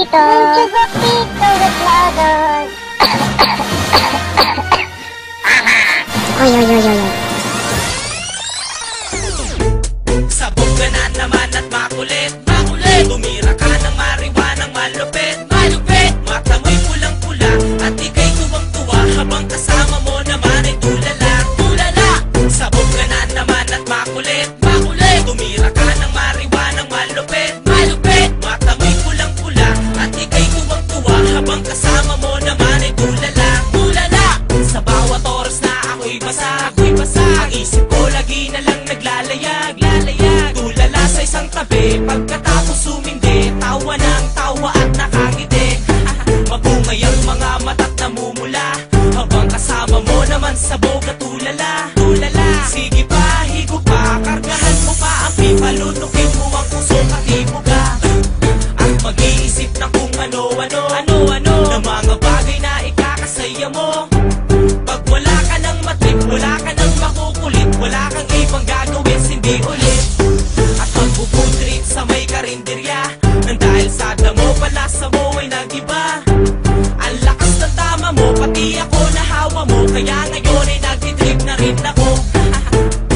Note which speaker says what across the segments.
Speaker 1: chupapito declados. Oy, oy, oy, oy.
Speaker 2: Sabog ka na naman at makulit, makulit. Tumira ka ng mariwanang malupit, malupit. Mata mo'y pulang-pula at ika'y tuwang-tuwa habang kasama mo naman ay tulala, tulala. Sabog ka na naman at makulit, makulit. Tumira ka ng mariwanang malupit, malupit. Mata mo'y pulang-pula at ika'y tuwang-tuwa habang kasama mo naman ay tulala, tulala. Sa bawat oras na ako'y basa, ang isip ko lagi na lang naglalayag, lalayag. Tulala sa isang tabi, pagkatapos sumindi, tawa ng tawa at nakangiti. Mabungay ang mga mata't namumula habang kasama mo naman sabog at tulala, tulala. Sige pa, higo pa, kargahan mo pa ang pipa, lutukin mo ang puso at ibuga. At mag-iisip na kung ano-ano na mga bagay na ikakasaya mo. Pag wala ka ng matrip, wala ka ng makukulit, wala kang ibang gagawin, hindi ulit. At mag-food trip sa may karinderya, nang dahil sa damo, palasa mo ay nag-iba. Ang lakas ng tama mo, pati ako nahawa mo, kaya ngayon ay nag-trip na rin ako.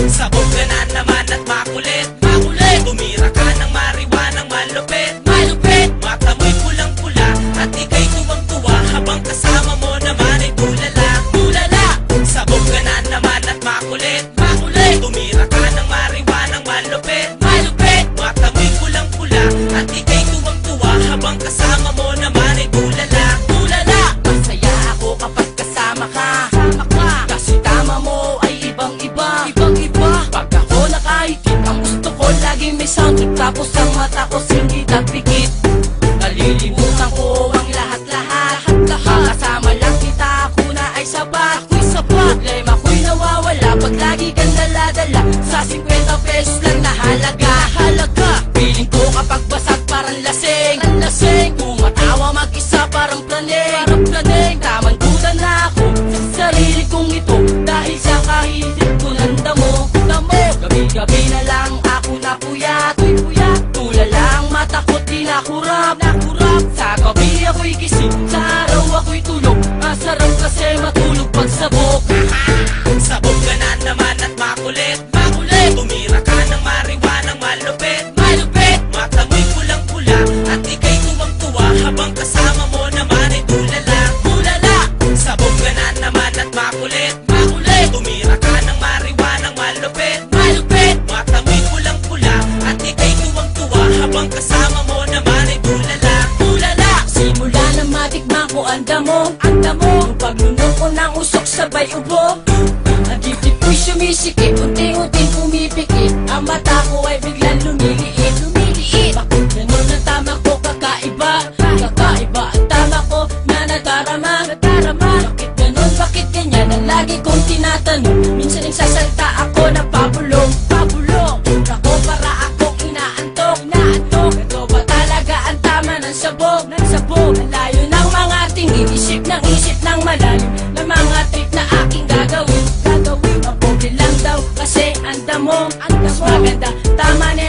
Speaker 2: Sabog ka na naman at makulit, makulit. Tumira ka ng mariwanang malupit, malupit. Mata mo'y pulang-pula at ika'y tuwang-tuwa habang kasama mo naman ay tulala, tulala. Sabog ka na naman at makulit, makulit. Tumira ka ng mariwanang malupit, malupit. Mata mo'y pulang-pula at ika'y tuwang-tuwa habang kasama mo naman ay tulala, tulala. Masaya ako kapag kasama ka, kasi tama mo ay ibang-iba, ibang-iba. Pag ako nakaitik, ang gusto ko laging may soundtrack, tapos ang mata ko singit at pikit. Nalilimutan ko ang lahat-lahat, kasama lang kita, ako na ay sapat. Problema ko'y nawawala pag lagi kang dala-dala sa 50 pesos lang na halaga. Piling ko kapag basag parang lasing, tumatawa mag-isa parang planeng. Tamang duda na ako sa sarili kong ito dahil sa kahilit ko ng damo. Gabi-gabi na lang ako napuyat, tulala ang mata ko't di nakurap. Sa gabi ako'y gising, sa araw ako'y tulog. Masarap kasi matulog pag sabog. Sabog ka na naman at makulit, makulit. Tumira ka ng mariwanang malupit, malupit. Mata mo'y pulang-pula at ika'y tuwang-tuwa habang kasama mo naman ay tulala, tulala. Sabog ka na naman at makulit, makulit. Tumira ka ng mariwanang malupit, malupit. Mata mo'y pulang-pula at ika'y tuwang-tuwa habang kasama mo naman ay tulala, tulala. Simula na matikman ko ang damo, yung paglunok ko ng usok sabay ubo. Ang dibdib ko'y sumisikip, unti-unting pumipikit. Ang mata ko ay biglang lumiliit. Bakit ganun ang tama ko kakaiba? Kakaiba ang tama ko na nadarama. Bakit ganun, bakit ganyan ang lagi kong tinatanong? Minsan nagsasalta ako ng pabulong. Tura ko para akong inaantok. Ito ba talaga ang tama ng sabog? Layo ng mga tingin, isip ng malalim ng mga trip na aking gagawin. Ang pobre lang daw kasi ang damo. Mas maganda, tama na